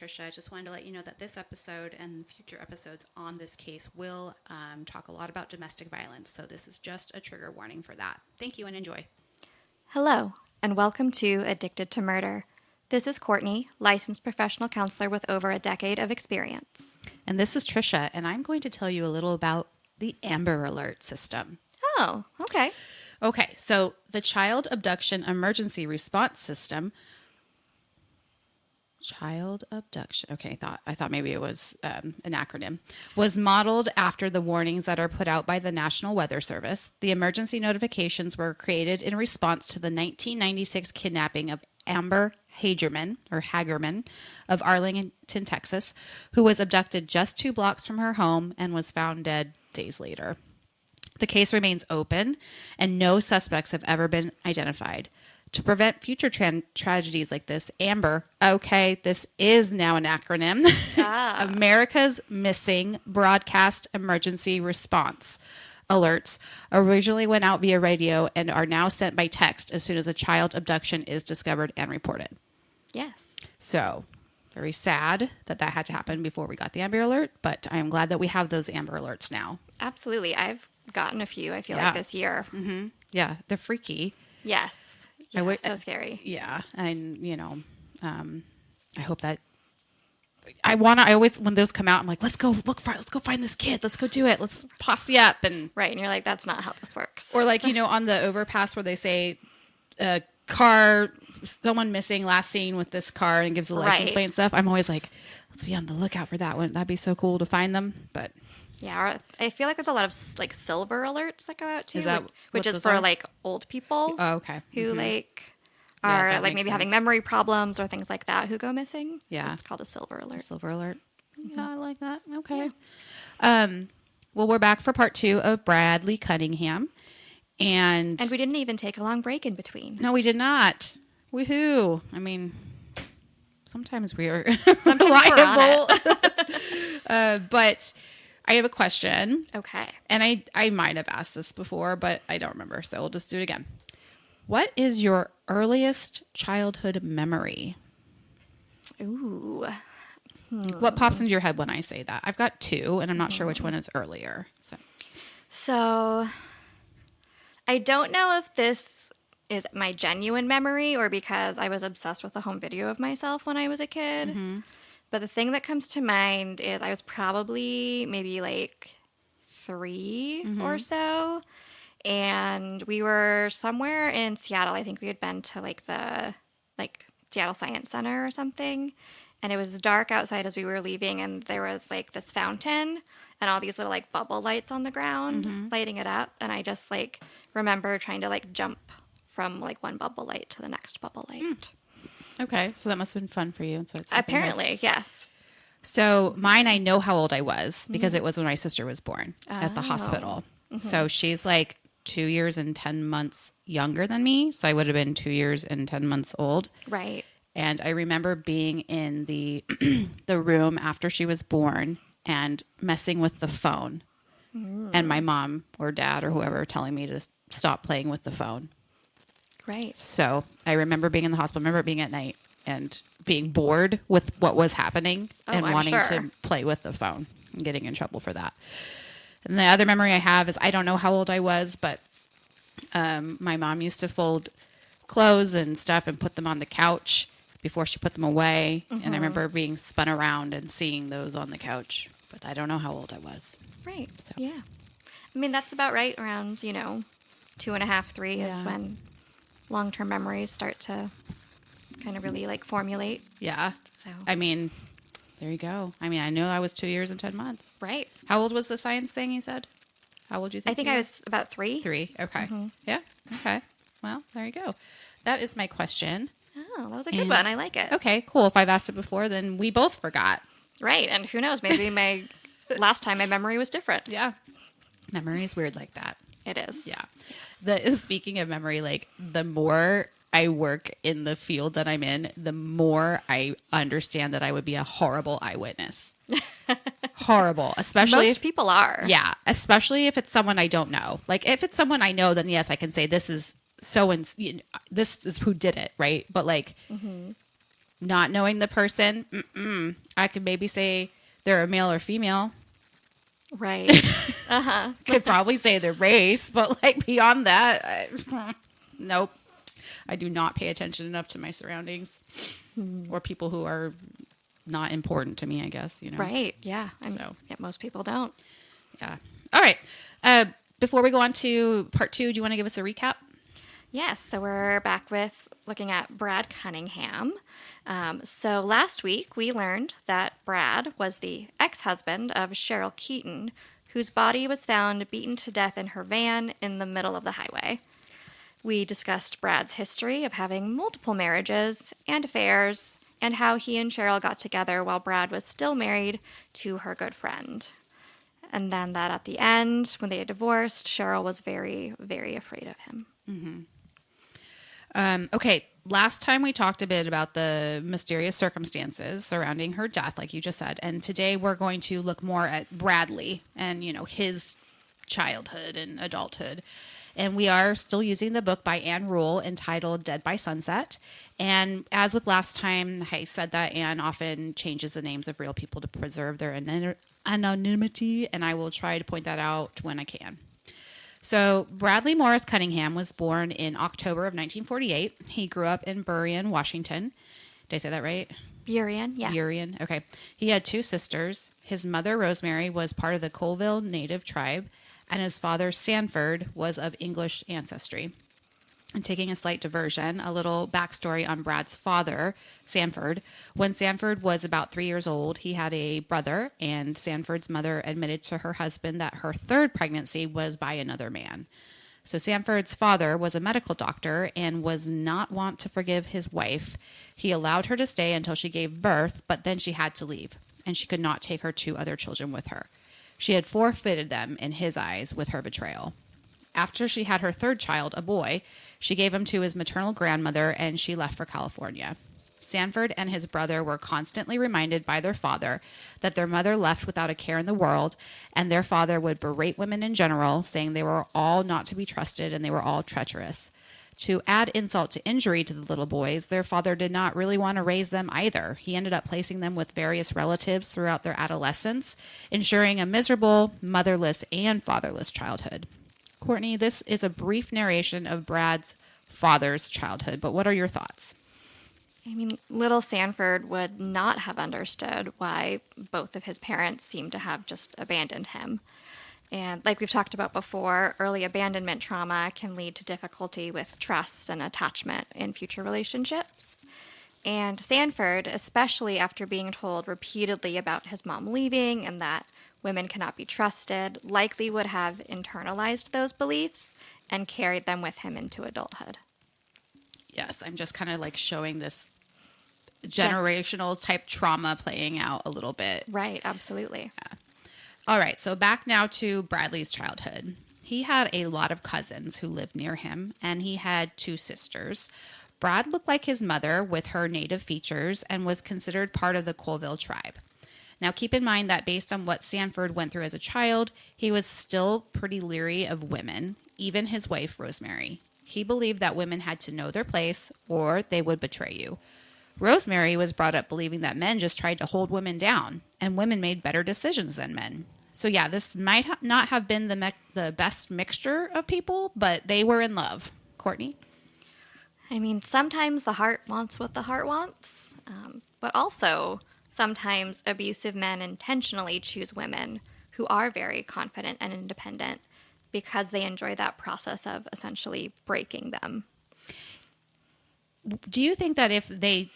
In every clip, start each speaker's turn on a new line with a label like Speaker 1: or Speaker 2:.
Speaker 1: Tricia. I just wanted to let you know that this episode and future episodes on this case will talk a lot about domestic violence. So this is just a trigger warning for that. Thank you and enjoy.
Speaker 2: Hello, and welcome to Addicted to Murder. This is Courtney, licensed professional counselor with over a decade of experience.
Speaker 1: And this is Tricia, and I'm going to tell you a little about the Amber Alert system.
Speaker 2: Oh, okay.
Speaker 1: Okay, so the Child Abduction Emergency Response System. Child abduction. Okay, I thought maybe it was an acronym. Was modeled after the warnings that are put out by the National Weather Service. The emergency notifications were created in response to the 1996 kidnapping of Amber Hagerman of Arlington, Texas, who was abducted just 2 blocks from her home and was found dead days later. The case remains open, and no suspects have ever been identified. To prevent future tragedies like this, Amber, okay, this is now an acronym, America's Missing Broadcast Emergency Response Alerts originally went out via radio and are now sent by text as soon as a child abduction is discovered and reported.
Speaker 2: Yes.
Speaker 1: So, very sad that had to happen before we got the Amber Alert, but I am glad that we have those Amber Alerts now.
Speaker 2: Absolutely. I've gotten a few, I feel like, this year.
Speaker 1: Mm-hmm. Yeah, they're freaky.
Speaker 2: Yes. Yeah, so scary.
Speaker 1: Yeah, and I hope that I always, when those come out, I'm like, let's go find this kid, let's go do it, let's posse up, and
Speaker 2: right, and you're like, that's not how this works.
Speaker 1: Or like, on the overpass where they say car, someone missing, last seen with this car, and gives the license plate and stuff. I'm always like, let's be on the lookout for that one. That'd be so cool to find them. But
Speaker 2: yeah, I feel like there's a lot of like silver alerts that go out too, which is for
Speaker 1: are?
Speaker 2: Like old people.
Speaker 1: Oh, okay.
Speaker 2: Who are like maybe having memory problems or things like that who go missing.
Speaker 1: Yeah,
Speaker 2: it's called a silver alert.
Speaker 1: Silver alert. Mm-hmm. Yeah, I like that. Okay. Yeah. Well, we're back for part 2 of Bradley Cunningham, and
Speaker 2: we didn't even take a long break in between.
Speaker 1: No, we did not. Woohoo! I mean, sometimes we are
Speaker 2: reliable.
Speaker 1: But I have a question.
Speaker 2: Okay.
Speaker 1: And I might have asked this before, but I don't remember, so we'll just do it again. What is your earliest childhood memory?
Speaker 2: Ooh.
Speaker 1: What pops into your head when I say that? I've got 2, and I'm not sure which one is earlier.
Speaker 2: So I don't know if this is my genuine memory or because I was obsessed with a home video of myself when I was a kid. Mm-hmm. But the thing that comes to mind is I was probably maybe like 3 or so. And we were somewhere in Seattle. I think we had been to like the Seattle Science Center or something. And it was dark outside as we were leaving. And there was like this fountain and all these little like bubble lights on the ground lighting it up. And I just like remember trying to like jump from like one bubble light to the next bubble light.
Speaker 1: Okay, so that must have been fun for you. And so it's
Speaker 2: apparently, yes.
Speaker 1: So mine, I know how old I was because it was when my sister was born at the hospital. Mm-hmm. So she's like 2 years and 10 months younger than me. So I would have been 2 years and 10 months old.
Speaker 2: Right.
Speaker 1: And I remember being in the the room after she was born and messing with the phone. And my mom or dad or whoever telling me to stop playing with the phone.
Speaker 2: Right.
Speaker 1: So I remember being in the hospital. I remember being at night and being bored with what was happening and wanting to play with the phone and getting in trouble for that. And the other memory I have is I don't know how old I was, but my mom used to fold clothes and stuff and put them on the couch before she put them away. And I remember being spun around and seeing those on the couch, but I don't know how old I was.
Speaker 2: Right. So. Yeah. I mean, that's about right around, 2.5, 3 is when long-term memories start to kind of really like formulate.
Speaker 1: Yeah.
Speaker 2: So
Speaker 1: I mean, there you go. I mean, I know I was 2 years and 10 months.
Speaker 2: Right.
Speaker 1: How old was the science thing you said? How old do you think?
Speaker 2: I think I was about 3.
Speaker 1: 3. Okay. Yeah. Okay. Well, there you go. That is my question.
Speaker 2: Oh, that was a good one. I like it.
Speaker 1: Okay, cool. If I've asked it before, then we both forgot.
Speaker 2: Right. And who knows? Maybe last time my memory was different.
Speaker 1: Yeah. Memory is weird like that.
Speaker 2: It is.
Speaker 1: Yeah. Speaking of memory, like the more I work in the field that I'm in, the more I understand that I would be a horrible eyewitness. Horrible. Especially
Speaker 2: most people are.
Speaker 1: Yeah. Especially if it's someone I don't know. Like if it's someone I know, then yes, I can say this is this is who did it. Right. But like Not knowing the person, I could maybe say they're a male or female.
Speaker 2: Right.
Speaker 1: Could probably say their race, but like beyond that, nope. I do not pay attention enough to my surroundings or people who are not important to me, I guess, you know.
Speaker 2: Right. Yeah. Yeah, most people don't.
Speaker 1: Yeah. All right. Before we go on to part 2, do you want to give us a recap?
Speaker 2: Yes. So we're back with looking at Brad Cunningham. So last week we learned that Brad was the ex-husband of Cheryl Keeton, whose body was found beaten to death in her van in the middle of the highway. We discussed Brad's history of having multiple marriages and affairs, and how he and Cheryl got together while Brad was still married to her good friend. And then that at the end, when they had divorced, Cheryl was very, very afraid of him.
Speaker 1: Okay, last time we talked a bit about the mysterious circumstances surrounding her death, like you just said, and today we're going to look more at Bradley and, you know, his childhood and adulthood. And we are still using the book by Anne Rule entitled Dead by Sunset. And as with last time, I said that Anne often changes the names of real people to preserve their anonymity, and I will try to point that out when I can. So Bradley Morris Cunningham was born in October of 1948. He grew up in Burien, Washington. Did I say that right?
Speaker 2: Burien, yeah.
Speaker 1: Burien, okay. He had 2 sisters. His mother, Rosemary, was part of the Colville Native tribe, and his father, Sanford, was of English ancestry. And taking a slight diversion, a little backstory on Brad's father, Sanford. When Sanford was about 3 years old, he had a brother, and Sanford's mother admitted to her husband that her 3rd pregnancy was by another man. So Sanford's father was a medical doctor and was not wont to forgive his wife. He allowed her to stay until she gave birth, but then she had to leave, and she could not take her 2 other children with her. She had forfeited them in his eyes with her betrayal. After she had her 3rd child, a boy, she gave him to his maternal grandmother, and she left for California. Sanford and his brother were constantly reminded by their father that their mother left without a care in the world, and their father would berate women in general, saying they were all not to be trusted and they were all treacherous. To add insult to injury to the little boys, their father did not really want to raise them either. He ended up placing them with various relatives throughout their adolescence, ensuring a miserable, motherless, and fatherless childhood. Courtney, this is a brief narration of Brad's father's childhood, but what are your thoughts?
Speaker 2: I mean, little Sanford would not have understood why both of his parents seemed to have just abandoned him. And like we've talked about before, early abandonment trauma can lead to difficulty with trust and attachment in future relationships. And Sanford, especially after being told repeatedly about his mom leaving and that women cannot be trusted, likely would have internalized those beliefs and carried them with him into adulthood.
Speaker 1: Yes, I'm just kind of like showing this generational type trauma playing out a little bit.
Speaker 2: Right, absolutely.
Speaker 1: Yeah. All right, so back now to Bradley's childhood. He had a lot of cousins who lived near him, and he had 2 sisters. Brad looked like his mother with her native features and was considered part of the Colville tribe. Now, keep in mind that based on what Sanford went through as a child, he was still pretty leery of women, even his wife, Rosemary. He believed that women had to know their place or they would betray you. Rosemary was brought up believing that men just tried to hold women down, and women made better decisions than men. So yeah, this might not have been the best mixture of people, but they were in love. Courtney?
Speaker 2: I mean, sometimes the heart wants what the heart wants, but also sometimes abusive men intentionally choose women who are very confident and independent because they enjoy that process of essentially breaking them.
Speaker 1: Do you think that if they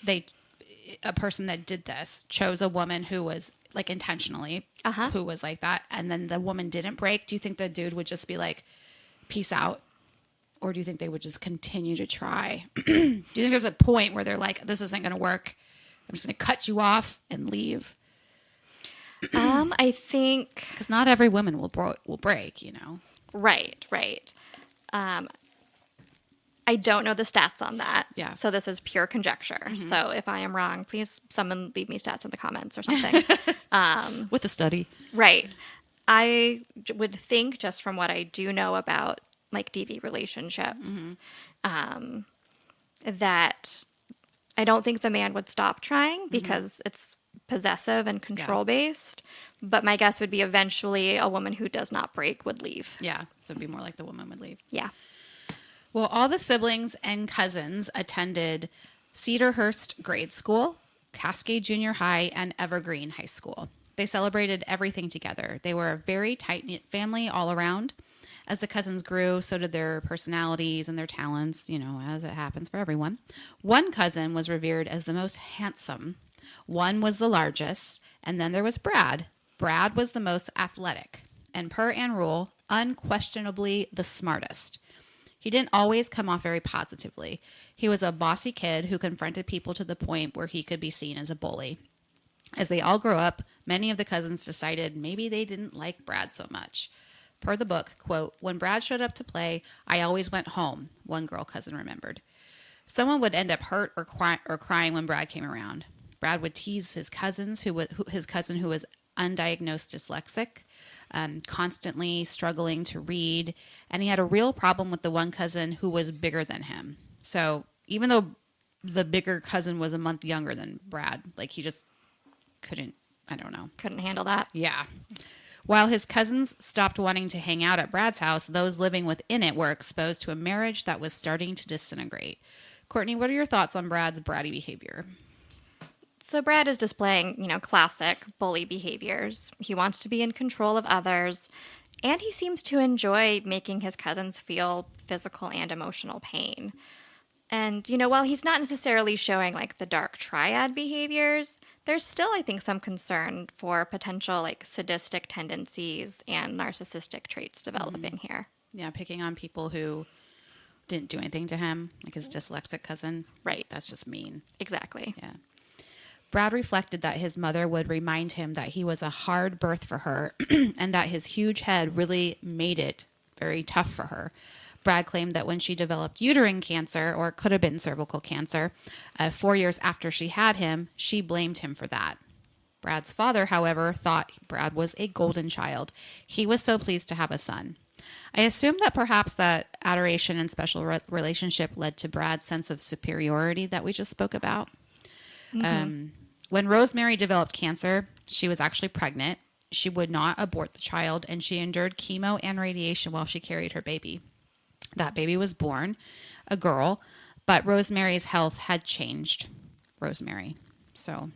Speaker 1: a person that did this chose a woman who was like intentionally who was like that, and then the woman didn't break, do you think the dude would just be like, peace out? Or do you think they would just continue to try? Do you think there's a point where they're like, this isn't going to work, I'm just going to cut you off and leave?
Speaker 2: I think...
Speaker 1: Because not every woman will break, you know?
Speaker 2: Right. I don't know the stats on that.
Speaker 1: Yeah.
Speaker 2: So this is pure conjecture. Mm-hmm. So if I am wrong, please someone leave me stats in the comments or something.
Speaker 1: With a study.
Speaker 2: Right. I would think, just from what I do know about like DV relationships, that I don't think the man would stop trying because it's possessive and control based. But my guess would be eventually a woman who does not break would leave.
Speaker 1: Yeah. So it'd be more like the woman would leave.
Speaker 2: Yeah.
Speaker 1: Well, all the siblings and cousins attended Cedarhurst Grade School, Cascade Junior High, and Evergreen High School. They celebrated everything together. They were a very tight-knit family all around. As the cousins grew, so did their personalities and their talents, as it happens for everyone. One cousin was revered as the most handsome. One was the largest. And then there was Brad. Brad was the most athletic. And per Ann Rule, unquestionably the smartest. He didn't always come off very positively. He was a bossy kid who confronted people to the point where he could be seen as a bully. As they all grew up, many of the cousins decided maybe they didn't like Brad so much. Per the book, quote, "When Brad showed up to play, I always went home," one girl cousin remembered. Someone would end up hurt or crying when Brad came around. Brad would tease his cousin who was undiagnosed dyslexic, constantly struggling to read, and he had a real problem with the one cousin who was bigger than him. So even though the bigger cousin was a month younger than Brad, he just couldn't
Speaker 2: handle that.
Speaker 1: Yeah. While his cousins stopped wanting to hang out at Brad's house, those living within it were exposed to a marriage that was starting to disintegrate. Courtney, what are your thoughts on Brad's bratty behavior?
Speaker 2: So Brad is displaying, classic bully behaviors. He wants to be in control of others, and he seems to enjoy making his cousins feel physical and emotional pain. And, while he's not necessarily showing the dark triad behaviors, there's still, I think, some concern for potential sadistic tendencies and narcissistic traits developing here.
Speaker 1: Yeah, picking on people who didn't do anything to him, like his dyslexic cousin.
Speaker 2: Right.
Speaker 1: That's just mean.
Speaker 2: Exactly.
Speaker 1: Yeah. Brad reflected that his mother would remind him that he was a hard birth for her and that his huge head really made it very tough for her. Brad claimed that when she developed uterine cancer, or it could have been cervical cancer, 4 years after she had him, she blamed him for that. Brad's father, however, thought Brad was a golden child. He was so pleased to have a son. I assume that perhaps that adoration and special relationship led to Brad's sense of superiority that we just spoke about. When Rosemary developed cancer, she was actually pregnant. She would not abort the child, and she endured chemo and radiation while she carried her baby. That baby was born, a girl, but Rosemary's health had changed Rosemary. So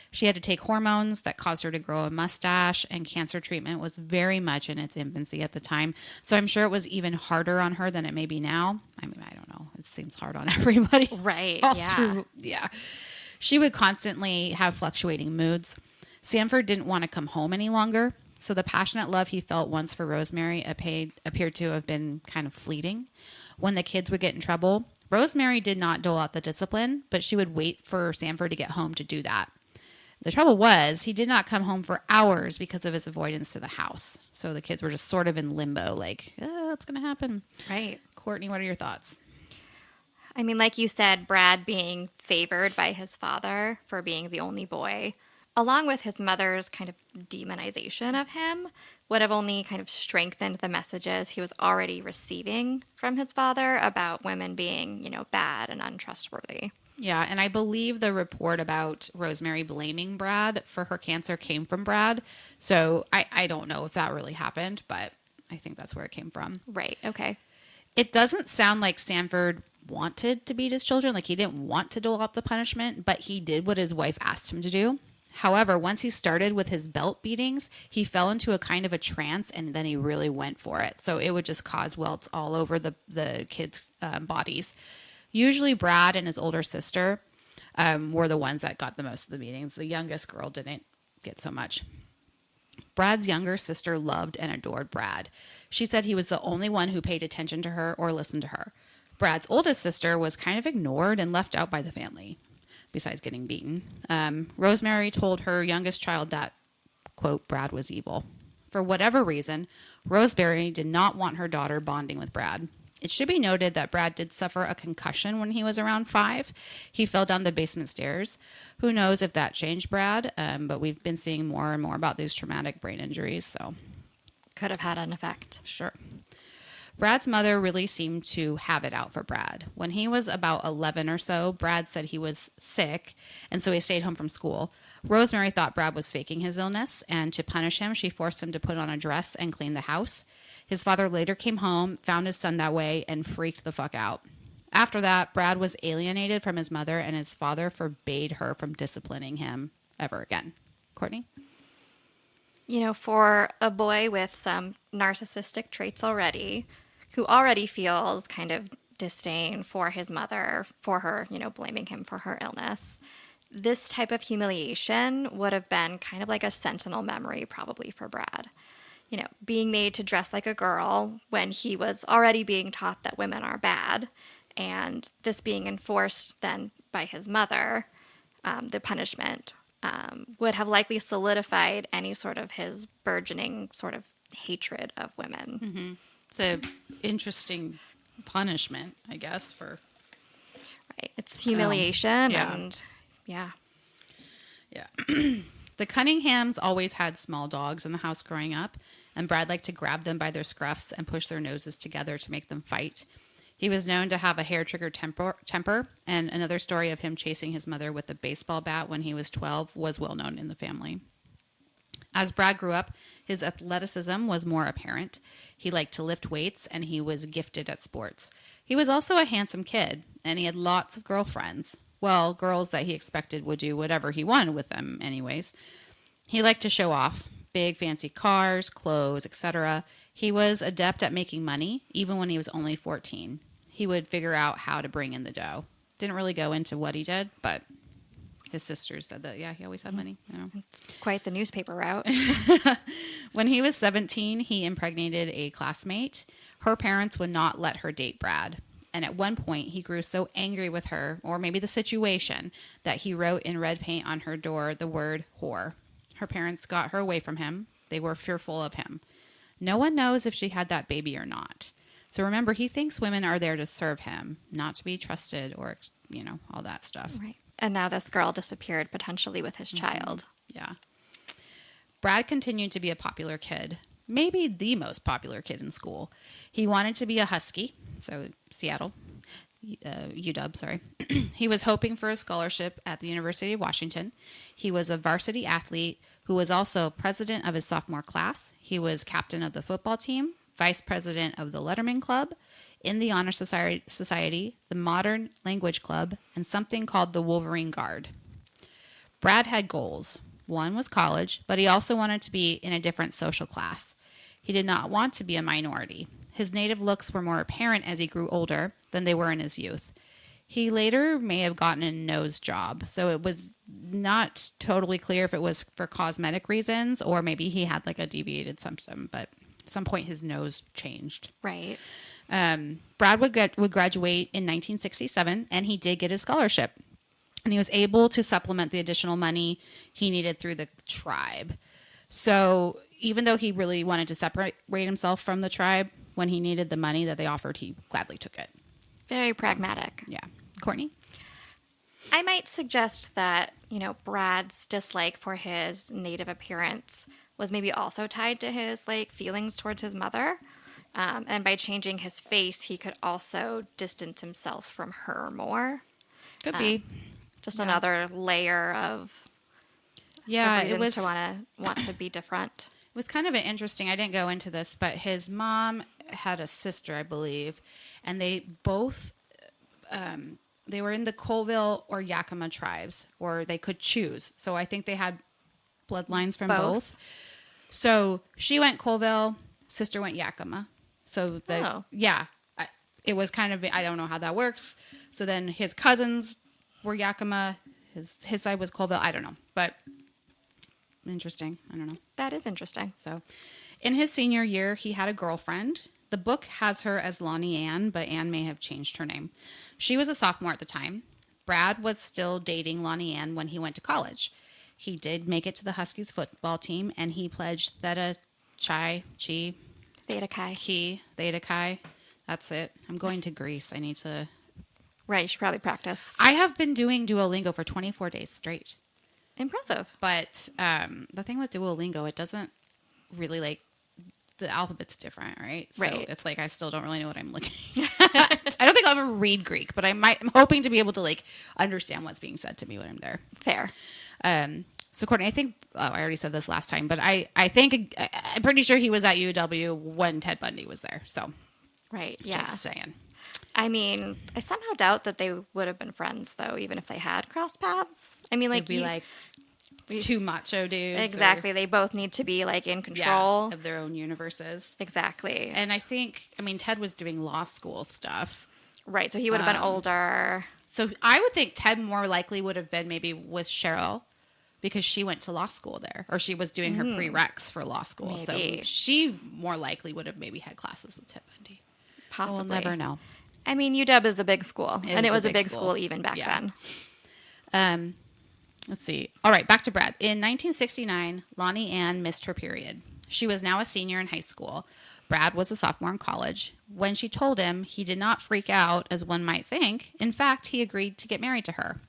Speaker 1: she had to take hormones that caused her to grow a mustache, and cancer treatment was very much in its infancy at the time. So I'm sure it was even harder on her than it may be now. I mean, I don't know. It seems hard on everybody.
Speaker 2: Right.
Speaker 1: Yeah. She would constantly have fluctuating moods. Sanford didn't want to come home any longer, so the passionate love he felt once for Rosemary appeared to have been kind of fleeting. When the kids would get in trouble, Rosemary did not dole out the discipline, but she would wait for Sanford to get home to do that. The trouble was, he did not come home for hours because of his avoidance to the house. So the kids were just sort of in limbo, what's going to happen?
Speaker 2: Right.
Speaker 1: Courtney, what are your thoughts?
Speaker 2: I mean, like you said, Brad being favored by his father for being the only boy, along with his mother's kind of demonization of him, would have only kind of strengthened the messages he was already receiving from his father about women being, bad and untrustworthy.
Speaker 1: Yeah, and I believe the report about Rosemary blaming Brad for her cancer came from Brad. So I don't know if that really happened, but I think that's where it came from.
Speaker 2: Right, okay.
Speaker 1: It doesn't sound like Sanford wanted to beat his children. He didn't want to dole out the punishment, but he did what his wife asked him to do. However, once he started with his belt beatings, he fell into a kind of a trance, and then he really went for it. So it would just cause welts all over the kids' bodies. Usually Brad and his older sister were the ones that got the most of the beatings. The youngest girl didn't get so much. Brad's younger sister loved and adored Brad. She said he was the only one who paid attention to her or listened to her. Brad's oldest sister was kind of ignored and left out by the family, besides getting beaten. Rosemary told her youngest child that, quote, Brad was evil. For whatever reason, Rosemary did not want her daughter bonding with Brad. It should be noted that Brad did suffer a concussion when he was around 5. He fell down the basement stairs. Who knows if that changed Brad, but we've been seeing more and more about these traumatic brain injuries, so.
Speaker 2: Could have had an effect.
Speaker 1: Sure. Brad's mother really seemed to have it out for Brad. When he was about 11 or so, Brad said he was sick, and so he stayed home from school. Rosemary thought Brad was faking his illness, and to punish him, she forced him to put on a dress and clean the house. His father later came home, found his son that way, and freaked the fuck out. After that, Brad was alienated from his mother, and his father forbade her from disciplining him ever again. Courtney?
Speaker 2: For a boy with some narcissistic traits already, who already feels kind of disdain for his mother, for her, blaming him for her illness, this type of humiliation would have been kind of like a sentinel memory probably for Brad. Being made to dress like a girl when he was already being taught that women are bad, and this being enforced then by his mother, the punishment would have likely solidified any sort of his burgeoning sort of hatred of women.
Speaker 1: Mm-hmm. It's an interesting punishment, I guess, for...
Speaker 2: Right. It's humiliation
Speaker 1: yeah.
Speaker 2: and, yeah.
Speaker 1: Yeah. The Cunninghams always had small dogs in the house growing up, and Brad liked to grab them by their scruffs and push their noses together to make them fight. He was known to have a hair-trigger temper, and another story of him chasing his mother with a baseball bat when he was 12 was well known in the family. As Brad grew up, his athleticism was more apparent. He liked to lift weights, and he was gifted at sports. He was also a handsome kid, and he had lots of girlfriends. Well, girls that he expected would do whatever he wanted with them anyways. He liked to show off. Big fancy cars, clothes, etc. He was adept at making money, even when he was only 14. He would figure out how to bring in the dough. Didn't really go into what he did, but his sisters said that, yeah, he always had money.
Speaker 2: It's quite the newspaper route.
Speaker 1: When he was 17, he impregnated a classmate. Her parents would not let her date Brad. And at one point, he grew so angry with her, or maybe the situation, that he wrote in red paint on her door the word whore. Her parents got her away from him. They were fearful of him. No one knows if she had that baby or not. So remember, he thinks women are there to serve him, not to be trusted or, all that stuff.
Speaker 2: Right. And now this girl disappeared potentially with his child.
Speaker 1: Yeah. Brad continued to be a popular kid, maybe the most popular kid in school. He wanted to be a Husky, so Seattle, UW, sorry. He was hoping for a scholarship at the University of Washington. He was a varsity athlete who was also president of his sophomore class. He was captain of the football team, vice president of the Letterman Club, in the Honor Society, the Modern Language Club, and something called the Wolverine Guard. Brad had goals. One was college, but he also wanted to be in a different social class. He did not want to be a minority. His native looks were more apparent as he grew older than they were in his youth. He later may have gotten a nose job, so it was not totally clear if it was for cosmetic reasons or maybe he had like a deviated septum, but at some point his nose changed.
Speaker 2: Right.
Speaker 1: Brad would graduate in 1967, and he did get his scholarship. And he was able to supplement the additional money he needed through the tribe. So even though he really wanted to separate himself from the tribe, when he needed the money that they offered, he gladly took it.
Speaker 2: Very pragmatic.
Speaker 1: Yeah. Courtney?
Speaker 2: I might suggest that, Brad's dislike for his native appearance was maybe also tied to his, feelings towards his mother. And by changing his face, he could also distance himself from her more.
Speaker 1: Could be.
Speaker 2: Just another layer of
Speaker 1: it was
Speaker 2: to want to be different.
Speaker 1: It was kind of an interesting. I didn't go into this, but his mom had a sister, I believe, and they both they were in the Colville or Yakima tribes, or they could choose. So I think they had bloodlines from both. So she went Colville, sister went Yakima. So it was kind of, I don't know how that works. So then his cousins were Yakima, his side was Colville. I don't know, but interesting. I don't know.
Speaker 2: That is interesting.
Speaker 1: So in his senior year, he had a girlfriend. The book has her as Lonnie Ann, but Ann may have changed her name. She was a sophomore at the time. Brad was still dating Lonnie Ann when he went to college. He did make it to the Huskies football team, and he pledged Theta Chi. Theta Chi. That's it. I'm going to Greece. I need to...
Speaker 2: Right, you should probably practice.
Speaker 1: I have been doing Duolingo for 24 days straight.
Speaker 2: Impressive.
Speaker 1: But the thing with Duolingo, it doesn't really the alphabet's different, right? So
Speaker 2: Right.
Speaker 1: it's like I still don't really know what I'm looking at. I don't think I'll ever read Greek, but I'm hoping to be able to like understand what's being said to me when I'm there.
Speaker 2: Fair.
Speaker 1: So Courtney, I think I already said this last time, but I think I'm pretty sure he was at UW when Ted Bundy was there. So
Speaker 2: Right. Yeah.
Speaker 1: just saying.
Speaker 2: I mean, I somehow doubt that they would have been friends, though, even if they had crossed paths. I mean, like,
Speaker 1: They'd be like two macho dudes.
Speaker 2: exactly. They both need to be like in control
Speaker 1: of their own universes.
Speaker 2: Exactly.
Speaker 1: And I think, I mean, Ted was doing law school stuff.
Speaker 2: Right. So he would have been older.
Speaker 1: So I would think Ted more likely would have been maybe with Cheryl because she went to law school there, or she was doing her prereqs for law school.
Speaker 2: Maybe.
Speaker 1: So she more likely would have maybe had classes with Ted Bundy.
Speaker 2: Possibly.
Speaker 1: We'll never know.
Speaker 2: I mean, UW is a big school, and it was a big school even back then.
Speaker 1: Let's see. All right, back to Brad. In 1969, Lonnie Ann missed her period. She was now a senior in high school. Brad was a sophomore in college. When she told him, he did not freak out, as one might think. In fact, he agreed to get married to her.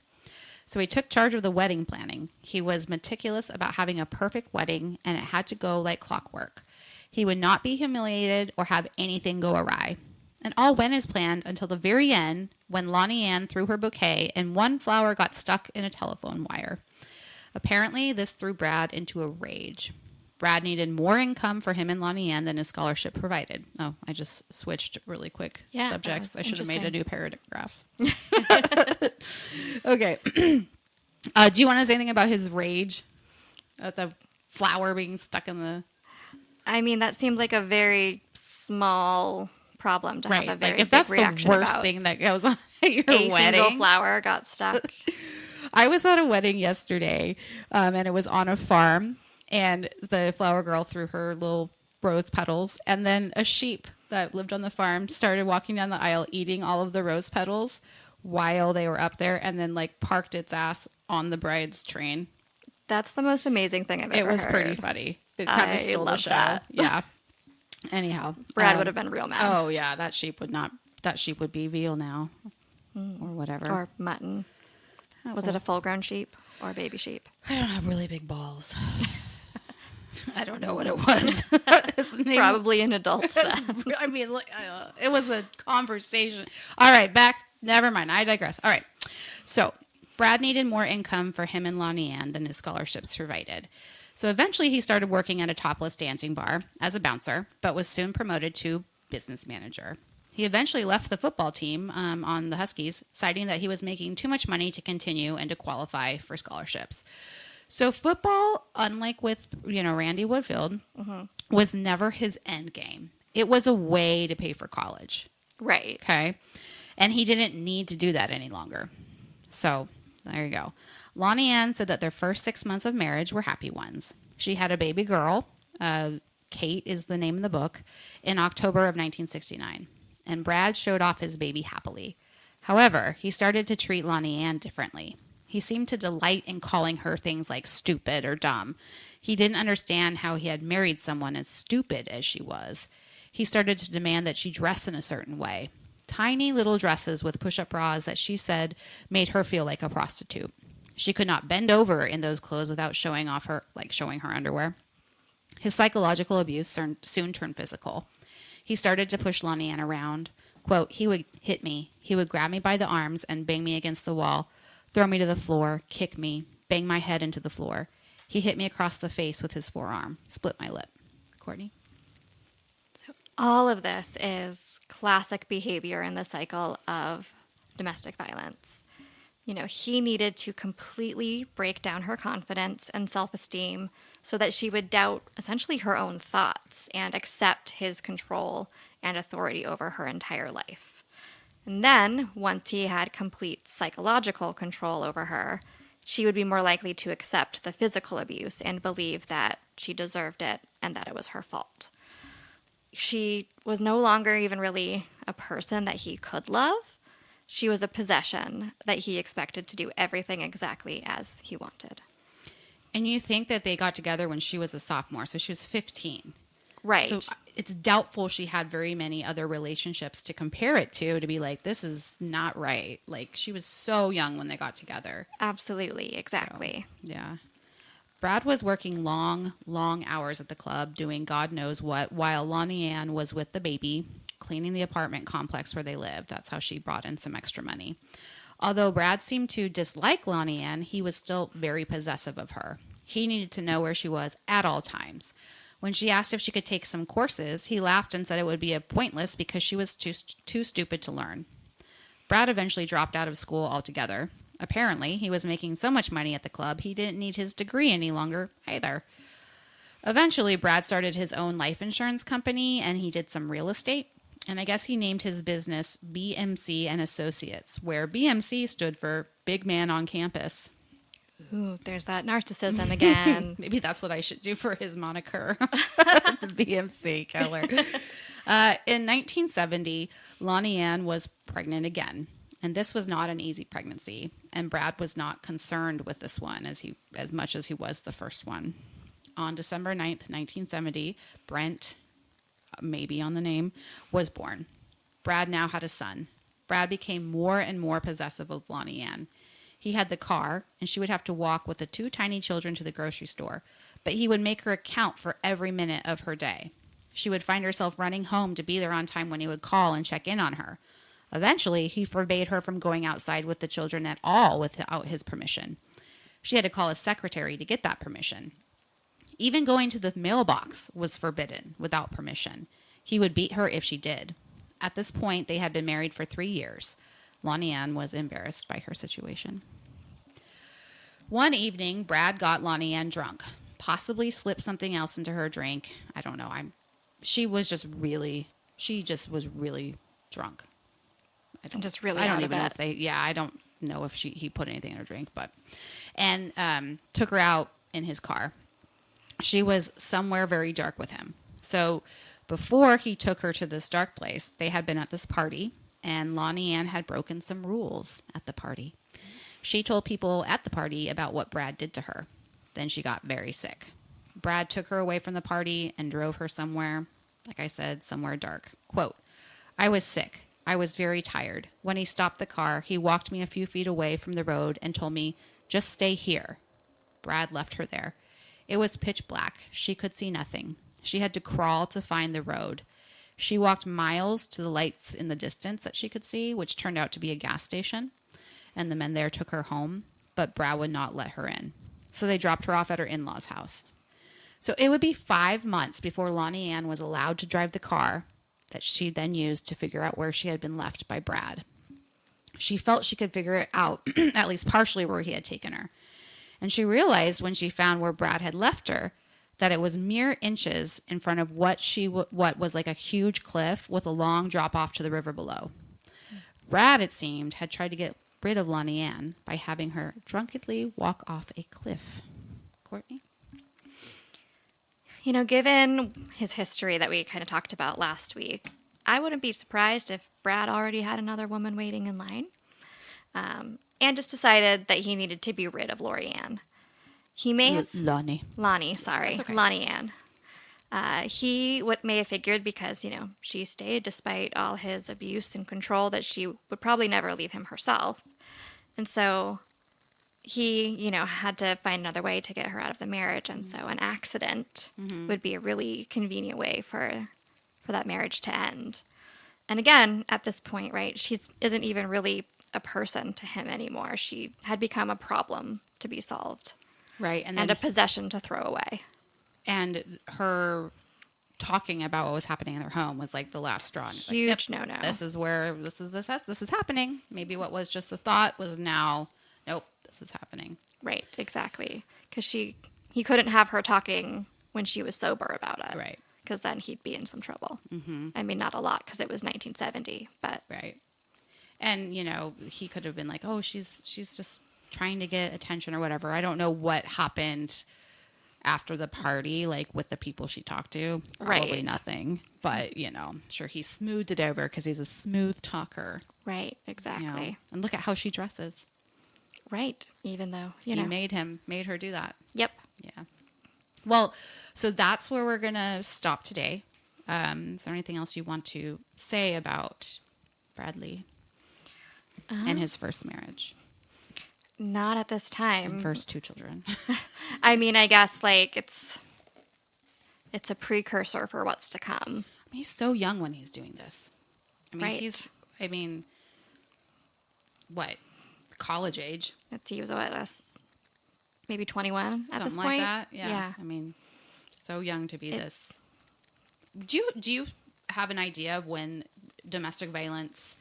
Speaker 1: So he took charge of the wedding planning. He was meticulous about having a perfect wedding, and it had to go like clockwork. He would not be humiliated or have anything go awry. And all went as planned until the very end, when Lonnie Ann threw her bouquet and one flower got stuck in a telephone wire. Apparently, this threw Brad into a rage. Brad needed more income for him and Lonnie Ann than his scholarship provided. Oh, I just switched really quick subjects. I should have made a new paragraph. Okay. Do you want to say anything about his rage at the flower being stuck in the...
Speaker 2: I mean, that seems like a very small problem to have a very
Speaker 1: if that's
Speaker 2: big reaction
Speaker 1: the worst
Speaker 2: about.
Speaker 1: thing that goes on at your
Speaker 2: A
Speaker 1: wedding.
Speaker 2: single flower got stuck.
Speaker 1: I was at a wedding yesterday, and it was on a farm, and the flower girl threw her little rose petals, and then a sheep that lived on the farm started walking down the aisle eating all of the rose petals while they were up there, and then like parked its ass on the bride's train.
Speaker 2: That's the most amazing thing I've ever heard.
Speaker 1: It was pretty funny. It kind of stole the show. That.
Speaker 2: Yeah.
Speaker 1: Anyhow,
Speaker 2: Brad would have been real mad.
Speaker 1: Oh yeah, that sheep would be veal now, or whatever,
Speaker 2: or mutton. Was it a full-grown sheep or a baby sheep?
Speaker 1: I don't have really big balls. I don't know what it was.
Speaker 2: Probably an adult.
Speaker 1: I mean, it was a conversation. All right, back. Never mind. I digress. All right. So Brad needed more income for him and Lonnie Ann than his scholarships provided. So eventually he started working at a topless dancing bar as a bouncer, but was soon promoted to business manager. He eventually left the football team on the Huskies, citing that he was making too much money to continue and to qualify for scholarships. So football, unlike with Randy Woodfield, was never his end game. It was a way to pay for college.
Speaker 2: Right.
Speaker 1: Okay. And he didn't need to do that any longer. So there you go. Lonnie Ann said that their first 6 months of marriage were happy ones. She had a baby girl, Kate is the name of the book, in October of 1969. And Brad showed off his baby happily. However, he started to treat Lonnie Ann differently. He seemed to delight in calling her things like stupid or dumb. He didn't understand how he had married someone as stupid as she was. He started to demand that she dress in a certain way. Tiny little dresses with push-up bras that she said made her feel like a prostitute. She could not bend over in those clothes without showing her underwear. His psychological abuse soon turned physical. He started to push Lonnie Ann around. Quote, he would hit me. He would grab me by the arms and bang me against the wall, throw me to the floor, kick me, bang my head into the floor. He hit me across the face with his forearm, split my lip. Courtney?
Speaker 2: So all of this is classic behavior in the cycle of domestic violence. He needed to completely break down her confidence and self-esteem so that she would doubt essentially her own thoughts and accept his control and authority over her entire life. And then, once he had complete psychological control over her, she would be more likely to accept the physical abuse and believe that she deserved it and that it was her fault. She was no longer even really a person that he could love. She was a possession that he expected to do everything exactly as he wanted.
Speaker 1: And you think that they got together when she was a sophomore, so she was 15.
Speaker 2: Right.
Speaker 1: So it's doubtful she had very many other relationships to compare it to be like, this is not right. Like, she was so young when they got together.
Speaker 2: Absolutely. Exactly.
Speaker 1: So, yeah. Brad was working long, long hours at the club, doing God knows what, while Lonnie Ann was with the baby, cleaning the apartment complex where they lived. That's how she brought in some extra money. Although Brad seemed to dislike Lonnie Ann, he was still very possessive of her. He needed to know where she was at all times. When she asked if she could take some courses, he laughed and said it would be pointless because she was too stupid to learn. Brad eventually dropped out of school altogether. Apparently, he was making so much money at the club, he didn't need his degree any longer either. Eventually, Brad started his own life insurance company, and he did some real estate. And I guess he named his business BMC and Associates, where BMC stood for Big Man on Campus.
Speaker 2: Ooh, there's that narcissism again.
Speaker 1: Maybe that's what I should do for his moniker, the BMC killer. In 1970, Lonnie Ann was pregnant again. And this was not an easy pregnancy, and Brad was not concerned with this one as much as he was the first one. On December 9th, 1970, Brent, maybe on the name, was born. Brad now had a son. Brad became more and more possessive of Lonnie Ann. He had the car, and she would have to walk with the two tiny children to the grocery store, but he would make her account for every minute of her day. She would find herself running home to be there on time when he would call and check in on her. Eventually, he forbade her from going outside with the children at all without his permission. She had to call his secretary to get that permission. Even going to the mailbox was forbidden without permission. He would beat her if she did. At this point, they had been married for 3 years. Lonnie Ann was embarrassed by her situation. One evening, Brad got Lonnie Ann drunk, possibly slipped something else into her drink. I don't know. She was really drunk. I don't know if he put anything in her drink, and took her out in his car. She was somewhere very dark with him. So before he took her to this dark place, they had been at this party, and Lonnie Ann had broken some rules at the party. She told people at the party about what Brad did to her. Then she got very sick. Brad took her away from the party and drove her somewhere, like I said, somewhere dark. Quote, "I was sick. I was very tired. When he stopped the car, he walked me a few feet away from the road and told me, 'Just stay here.' Brad left her there. It was pitch black. She could see nothing. She had to crawl to find the road. She walked miles to the lights in the distance that she could see, which turned out to be a gas station. And the men there took her home, but Brad would not let her in. So they dropped her off at her in-laws' house. So it would be 5 months before Lonnie Ann was allowed to drive the car that she then used to figure out where she had been left by Brad. She felt she could figure it out, at least partially where he had taken her. And she realized when she found where Brad had left her that it was mere inches in front of what was like a huge cliff with a long drop off to the river below. Brad, it seemed, had tried to get rid of Lonnie Ann by having her drunkenly walk off a cliff. Courtney?
Speaker 2: You know, given his history that we kind of talked about last week, I wouldn't be surprised if Brad already had another woman waiting in line, and just decided that he needed to be rid of Lori Ann. He may have... Lonnie, sorry. That's okay. Lonnie Ann. He may have figured because, she stayed despite all his abuse and control that she would probably never leave him herself. And so he, had to find another way to get her out of the marriage. And so an accident would be a really convenient way for that marriage to end. And again, at this point, right, she isn't even really a person to him anymore. She had become a problem to be solved.
Speaker 1: Right.
Speaker 2: And a possession to throw away.
Speaker 1: And her talking about what was happening in their home was like the last straw.
Speaker 2: Huge no-no.
Speaker 1: This is happening. Maybe what was just a thought was now, nope, this is happening.
Speaker 2: Right, exactly. Because he couldn't have her talking when she was sober about it.
Speaker 1: Right.
Speaker 2: Because then he'd be in some trouble. Mm-hmm. I mean, not a lot because it was 1970, but...
Speaker 1: Right. And, he could have been like, oh, she's just trying to get attention or whatever. I don't know what happened after the party, like with the people she talked to. Probably nothing. But, sure he smoothed it over because he's a smooth talker.
Speaker 2: Right, exactly.
Speaker 1: And look at how she dresses.
Speaker 2: Right, even though,
Speaker 1: He made her do that.
Speaker 2: Yep.
Speaker 1: Yeah. Well, so that's where we're going to stop today. Is there anything else you want to say about Bradley and his first marriage?
Speaker 2: Not at this time.
Speaker 1: First two children.
Speaker 2: I mean, I guess like it's a precursor for what's to come.
Speaker 1: I mean, he's so young when he's doing this. I mean,
Speaker 2: Right.
Speaker 1: What? College age.
Speaker 2: Let's see, he was what, maybe 21 at this
Speaker 1: Something
Speaker 2: point.
Speaker 1: like that. Yeah. I mean, so young to be this. Do you have an idea of when domestic violence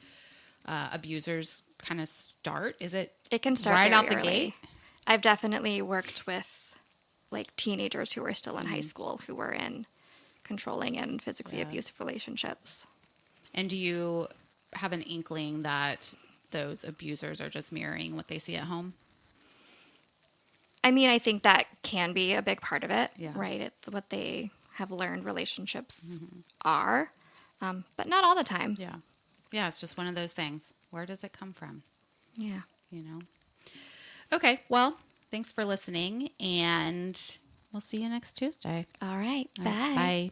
Speaker 1: abusers kind of start? Is it
Speaker 2: It can start
Speaker 1: right
Speaker 2: very
Speaker 1: out the
Speaker 2: early.
Speaker 1: gate?
Speaker 2: I've definitely worked with like teenagers who were still in high school who were in controlling and physically abusive relationships.
Speaker 1: And do you have an inkling that those abusers are just mirroring what they see at home?
Speaker 2: I mean, I think that can be a big part of it,
Speaker 1: Yeah.
Speaker 2: right? It's what they have learned relationships are, but not all the time.
Speaker 1: Yeah. Yeah, it's just one of those things. Where does it come from?
Speaker 2: Yeah.
Speaker 1: You know? Okay, well, thanks for listening, and we'll see you next Tuesday.
Speaker 2: All right.
Speaker 1: All
Speaker 2: Bye.
Speaker 1: right, bye.